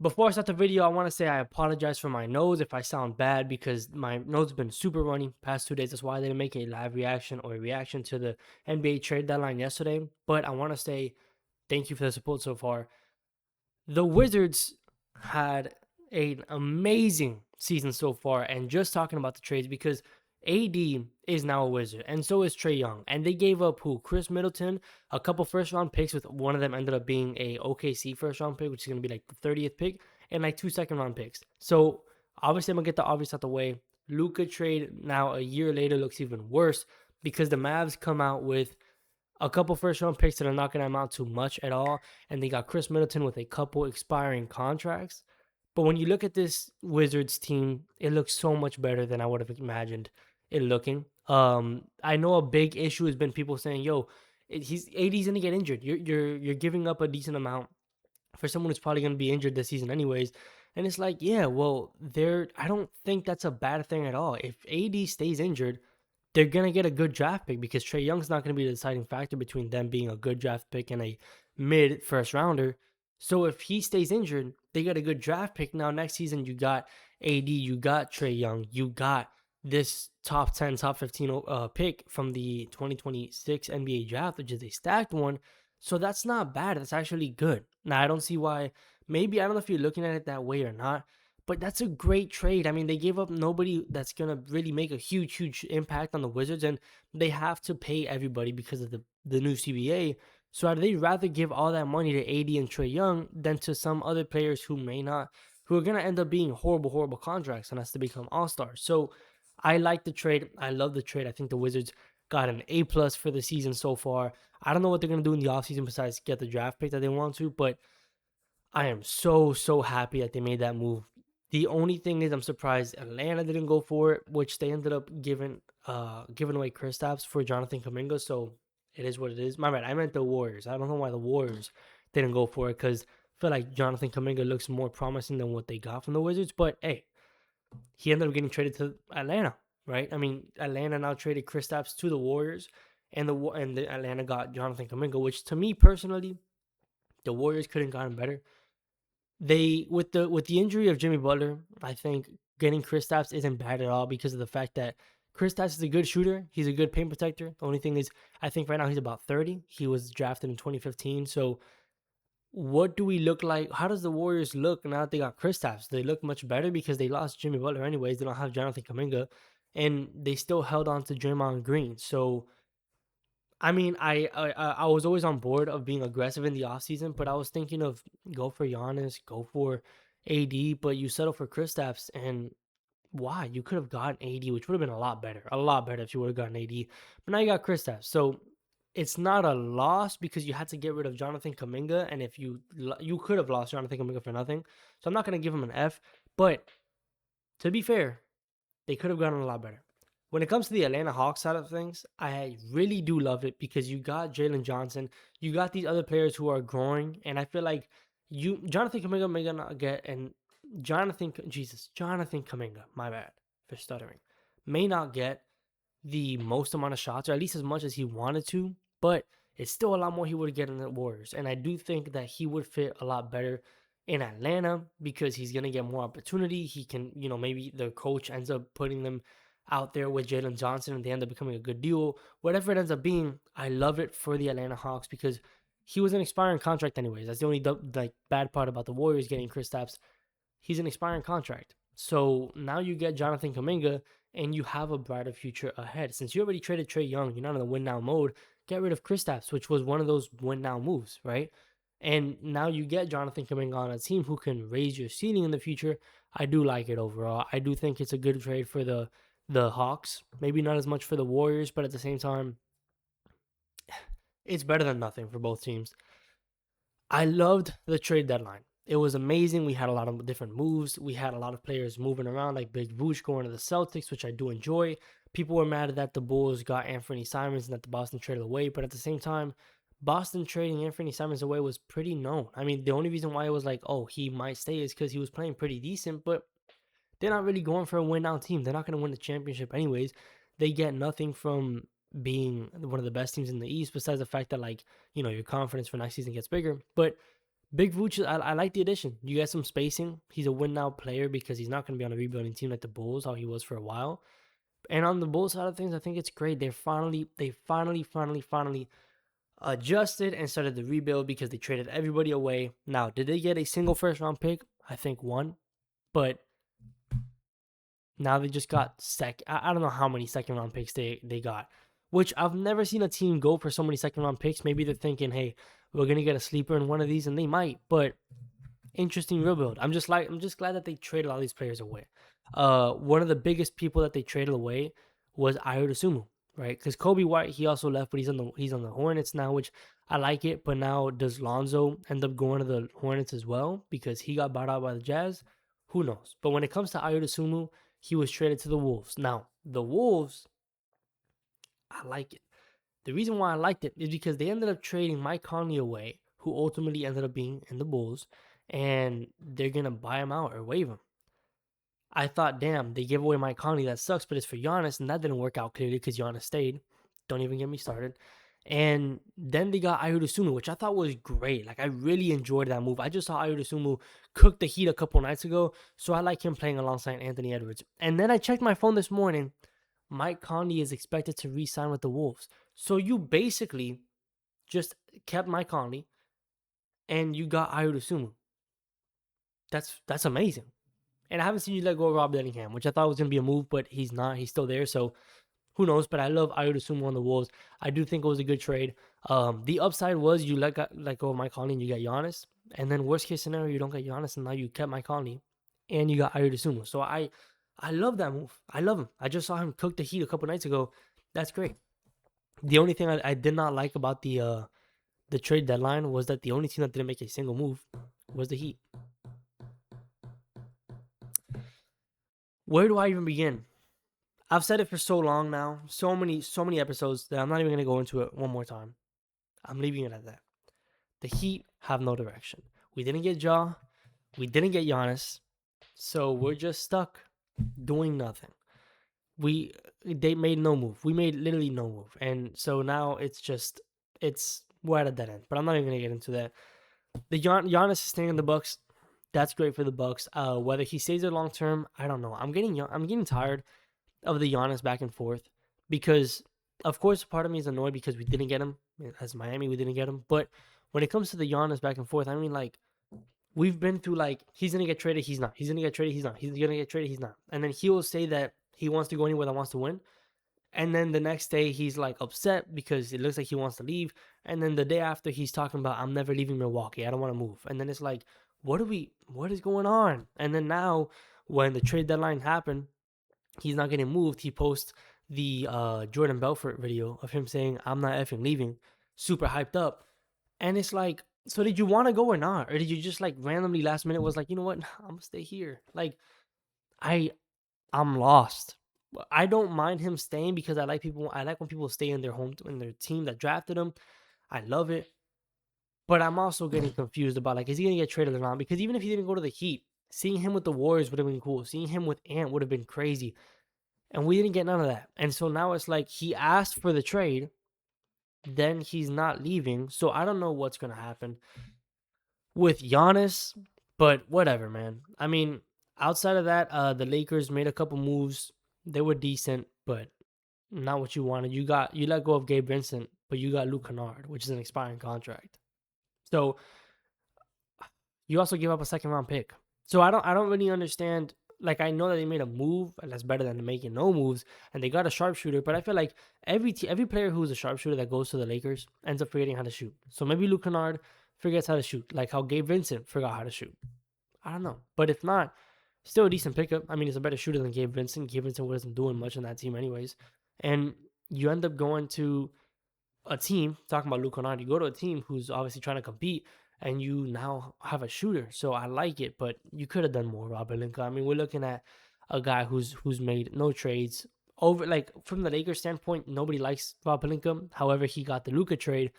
Before I start the video, I want to say I apologize for my nose if I sound bad because my nose has been super runny past 2 days. That's why I didn't make a live reaction or a reaction to the NBA trade deadline yesterday. But I want to say thank you for the support so far. The Wizards had an amazing season so far, and just talking about the trades because AD is now a Wizard, and so is Trae Young, and they gave up who? Chris Middleton, a couple first round picks, with one of them ended up being a OKC first round pick, which is going to be like the 30th pick, and like 2 second round picks. So obviously, I'm gonna get the obvious out the way. Luka trade now a year later looks even worse because the Mavs come out with a couple first round picks that are not going to amount to much at all. And they got Chris Middleton with a couple expiring contracts. But when you look at this Wizards team, it looks so much better than I would have imagined it looking. I know a big issue has been people saying, "Yo, he's AD's gonna get injured. You're giving up a decent amount for someone who's probably gonna be injured this season anyways." And it's like, yeah, well, I don't think that's a bad thing at all. If AD stays injured, they're going to get a good draft pick because Trae Young's not going to be the deciding factor between them being a good draft pick and a mid first rounder. So if he stays injured, they get a good draft pick. Now, next season, you got AD, you got Trae Young, you got this top 10, top 15 pick from the 2026 NBA draft, which is a stacked one. So that's not bad. That's actually good. Now, I don't see why. Maybe, I don't know if you're looking at it that way or not, but that's a great trade. I mean, they gave up nobody that's going to really make a huge, huge impact on the Wizards, and they have to pay everybody because of the new CBA. So I'd they rather give all that money to AD and Trae Young than to some other players who may not, who are going to end up being horrible, horrible contracts and has to become all-stars. So I like the trade. I love the trade. I think the Wizards got an A plus for the season so far. I don't know what they're going to do in the offseason besides get the draft pick that they want to, but I am so, so happy that they made that move. The only thing is I'm surprised Atlanta didn't go for it, which they ended up giving away Kristaps for Jonathan Kuminga. So it is what it is. My bad. I meant the Warriors. I don't know why the Warriors didn't go for it because I feel like Jonathan Kuminga looks more promising than what they got from the Wizards. But hey, he ended up getting traded to Atlanta, right? I mean, Atlanta now traded Kristaps to the Warriors, and the Atlanta got Jonathan Kuminga, which to me personally, the Warriors couldn't gotten better. They with the injury of Jimmy Butler, I think getting Kristaps isn't bad at all because of the fact that Kristaps is a good shooter. He's a good paint protector. The only thing is, I think right now he's about 30. He was drafted in 2015. So what do we look like? How does the Warriors look now that they got Kristaps? They look much better because they lost Jimmy Butler anyways. They don't have Jonathan Kuminga, and they still held on to Draymond Green. So I mean, I was always on board of being aggressive in the offseason, but I was thinking of go for Giannis, go for AD, but you settle for Kristaps, and why? You could have gotten AD, which would have been a lot better if you would have gotten AD. But now you got Kristaps, so it's not a loss because you had to get rid of Jonathan Kuminga, and if you could have lost Jonathan Kuminga for nothing, so I'm not gonna give him an F. But to be fair, they could have gotten a lot better. When it comes to the Atlanta Hawks side of things, I really do love it because you got Jalen Johnson, you got these other players who are growing, and I feel like Jonathan Kuminga may not get, and Jonathan Kuminga, my bad for stuttering, may not get the most amount of shots, or at least as much as he wanted to, but it's still a lot more he would get in the Warriors. And I do think that he would fit a lot better in Atlanta because he's going to get more opportunity. He can, maybe the coach ends up putting them out there with Jalen Johnson and they end up becoming a good duo. Whatever it ends up being, I love it for the Atlanta Hawks because he was an expiring contract anyways. That's the only bad part about the Warriors getting Kristaps. He's an expiring contract. So now you get Jonathan Kuminga and you have a brighter future ahead. Since you already traded Trae Young, you're not in the win now mode. Get rid of Kristaps, which was one of those win now moves, right? And now you get Jonathan Kuminga on a team who can raise your ceiling in the future. I do like it overall. I do think it's a good trade for the Hawks. Maybe not as much for the Warriors, but at the same time, it's better than nothing for both teams. I loved the trade deadline. It was amazing. We had a lot of different moves. We had a lot of players moving around, like Big Vooch going to the Celtics, which I do enjoy. People were mad that the Bulls got Anthony Simons and that the Boston traded away, but at the same time, Boston trading Anthony Simons away was pretty known. I mean, the only reason why it was like, oh, he might stay is because he was playing pretty decent, but they're not really going for a win now team. They're not going to win the championship anyways. They get nothing from being one of the best teams in the East, besides the fact that, like, your confidence for next season gets bigger. But Big Vooch, I like the addition. You get some spacing. He's a win now player because he's not going to be on a rebuilding team like the Bulls, how he was for a while. And on the Bulls side of things, I think it's great. They finally adjusted and started the rebuild because they traded everybody away. Now, did they get a single first round pick? I think one, but now they just got I don't know how many second round picks they got, which I've never seen a team go for so many second round picks. Maybe they're thinking, hey, we're gonna get a sleeper in one of these, and they might, but interesting rebuild. I'm just glad that they traded all these players away. One of the biggest people that they traded away was Ayo Dosunmu, right? Because Kobe White, he also left, but he's on the Hornets now, which I like it. But now does Lonzo end up going to the Hornets as well because he got bought out by the Jazz? Who knows? But when it comes to Ayo Dosunmu, he was traded to the Wolves. Now the Wolves, I like it. The reason why I liked it is because they ended up trading Mike Conley away, who ultimately ended up being in the Bulls, and they're gonna buy him out or waive him. I thought, damn, they gave away Mike Conley. That sucks, but it's for Giannis, and that didn't work out clearly because Giannis stayed. Don't even get me started. And then they got Ayo Dosunmu, which I thought was great. Like, I really enjoyed that move. I just saw Ayo Dosunmu cook the Heat a couple nights ago, so I like him playing alongside Anthony Edwards. And then I checked my phone this morning. Mike Conley is expected to re-sign with the Wolves. So you basically just kept Mike Conley and you got Ayo Dosunmu. That's amazing. And I haven't seen you let go of Rob Bellingham, which I thought was going to be a move, but he's not. He's still there, so who knows? But I love Ayo Dosunmu on the Wolves. I do think it was a good trade. The upside was you let go of Mike Conley and you get Giannis. And then worst case scenario, you don't get Giannis, and now you kept Mike Conley and you got Ayo Dosunmu. So I love that move. I love him. I just saw him cook the Heat a couple nights ago. That's great. The only thing I did not like about the trade deadline was that the only team that didn't make a single move was the Heat. Where do I even begin? I've said it for so long now, so many episodes that I'm not even gonna go into it one more time. I'm leaving it at that. The Heat have no direction. We didn't get Ja, we didn't get Giannis, so we're just stuck doing nothing. They made no move. We made literally no move, and so now we're at a dead end. But I'm not even gonna get into that. The Giannis is staying in the Bucks. That's great for the Bucks. Whether he stays there long term, I don't know. I'm getting tired of the Giannis back and forth because, of course, part of me is annoyed because we didn't get him. As Miami, we didn't get him. But when it comes to the Giannis back and forth, I mean, like, we've been through, like, he's going to get traded, he's not. He's going to get traded, he's not. He's going to get traded, he's not. And then he will say that he wants to go anywhere that wants to win. And then the next day, he's, like, upset because it looks like he wants to leave. And then the day after, he's talking about, I'm never leaving Milwaukee. I don't want to move. And then it's like, what is going on? And then now, when the trade deadline happened, he's not getting moved. He posts the Jordan Belfort video of him saying, I'm not effing leaving, super hyped up. And it's like, so did you want to go or not? Or did you just like randomly last minute was like, you know what, I'm gonna stay here? Like, I'm lost. I don't mind him staying because I like when people stay in their team that drafted him. I love it. But I'm also getting confused about, like, is he gonna get traded or not? Because even if he didn't go to the Heat, seeing him with the Warriors would have been cool. Seeing him with Ant would have been crazy. And we didn't get none of that. And so now it's like he asked for the trade, then he's not leaving. So I don't know what's going to happen with Giannis, but whatever, man. I mean, outside of that, the Lakers made a couple moves. They were decent, but not what you wanted. You let go of Gabe Vincent, but you got Luke Kennard, which is an expiring contract. So you also give up a second round pick. So I don't really understand. Like, I know that they made a move, and that's better than making no moves, and they got a sharpshooter. But I feel like every player who's a sharpshooter that goes to the Lakers ends up forgetting how to shoot. So maybe Luke Kennard forgets how to shoot, like how Gabe Vincent forgot how to shoot. I don't know, but if not, still a decent pickup. I mean, he's a better shooter than Gabe Vincent. Gabe Vincent wasn't doing much on that team, anyways. And you end up going to a team, talking about Luke Kennard, you go to a team who's obviously trying to compete, and you now have a shooter. So I like it, but you could have done more, Rob Pelinka. I mean, we're looking at a guy who's made no trades. Over, like, from the Lakers standpoint, nobody likes Rob Pelinka. However, he got the Luka trade,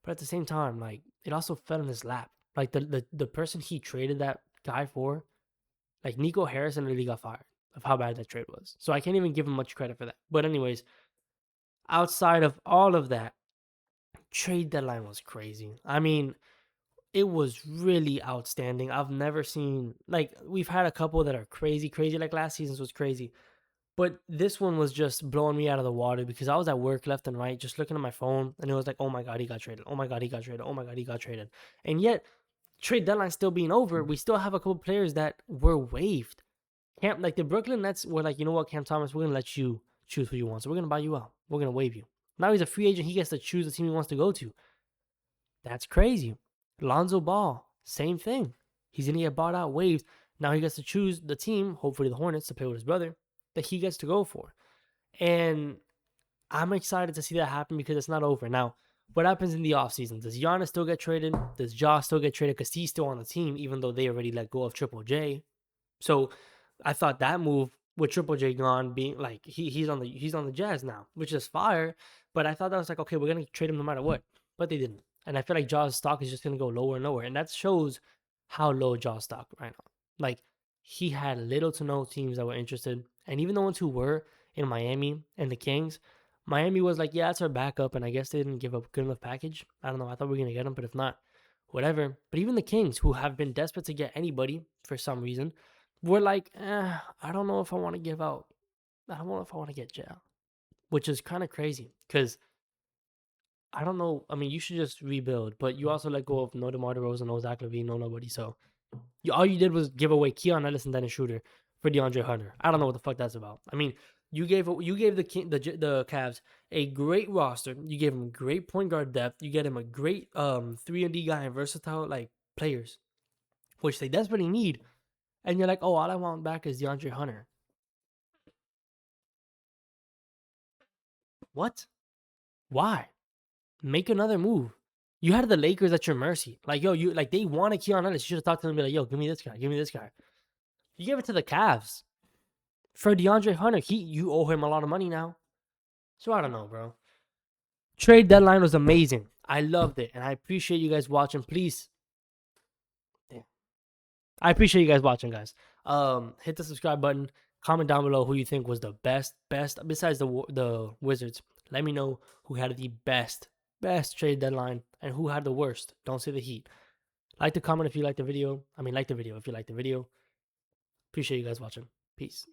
but at the same time, like, it also fell in his lap. Like, the person he traded that guy for, like, Nico Harrison really got fired of how bad that trade was. So I can't even give him much credit for that. But anyways, outside of all of that, trade deadline was crazy. I mean, it was really outstanding. I've never seen, like, we've had a couple that are crazy, crazy. Like last season's was crazy, but this one was just blowing me out of the water because I was at work left and right, just looking at my phone, and it was like, oh my god, he got traded. Oh my god, he got traded. Oh my god, he got traded. And yet, trade deadline still being over, we still have a couple players that were waived. Camp, like the Brooklyn Nets were like, you know what, Cam Thomas, we're gonna let you choose who you want, so we're gonna buy you out. We're gonna waive you. Now he's a free agent. He gets to choose the team he wants to go to. That's crazy. Lonzo Ball, same thing. He's gonna get bought out, waived. Now he gets to choose the team, hopefully the Hornets, to play with his brother, that he gets to go for. And I'm excited to see that happen because it's not over. Now, what happens in the offseason? Does Giannis still get traded? Does Ja still get traded because he's still on the team, even though they already let go of Triple J? So I thought that move with Triple J gone, being like he's on the Jazz now, which is fire. But I thought that was like, okay, we're gonna trade him no matter what. But they didn't. And I feel like Ja's stock is just gonna go lower and lower. And that shows how low Ja's stock right now. Like he had little to no teams that were interested. And even the ones who were in Miami and the Kings, Miami was like, yeah, that's our backup. And I guess they didn't give a good enough package. I don't know. I thought we were gonna get him, but if not, whatever. But even the Kings, who have been desperate to get anybody for some reason, were like, I don't know if I want to give out. I don't know if I want to get jail, which is kind of crazy because I don't know. I mean, you should just rebuild, but you also let go of no DeMar DeRozan, no Zach LaVine, no nobody. So all you did was give away Keon Ellis and Dennis Schroeder for DeAndre Hunter. I don't know what the fuck that's about. I mean, you gave the Cavs a great roster. You gave him great point guard depth. You get him a great 3-and-D guy and versatile like players, which they desperately need. And you're like, oh, all I want back is DeAndre Hunter. What? Why? Make another move. You had the Lakers at your mercy. Like, yo, you like they wanted Keon Ellis. You should have talked to them and be like, yo, give me this guy. Give me this guy. You gave it to the Cavs. For DeAndre Hunter, you owe him a lot of money now. So I don't know, bro. Trade deadline was amazing. I loved it. And I appreciate you guys watching. Please. Damn. I appreciate you guys watching, guys. Hit the subscribe button. Comment down below who you think was the best besides the Wizards. Let me know who had the best trade deadline and who had the worst. Don't say the Heat. Like the comment if you like the video. Like the video if you like the video. Appreciate you guys watching. Peace.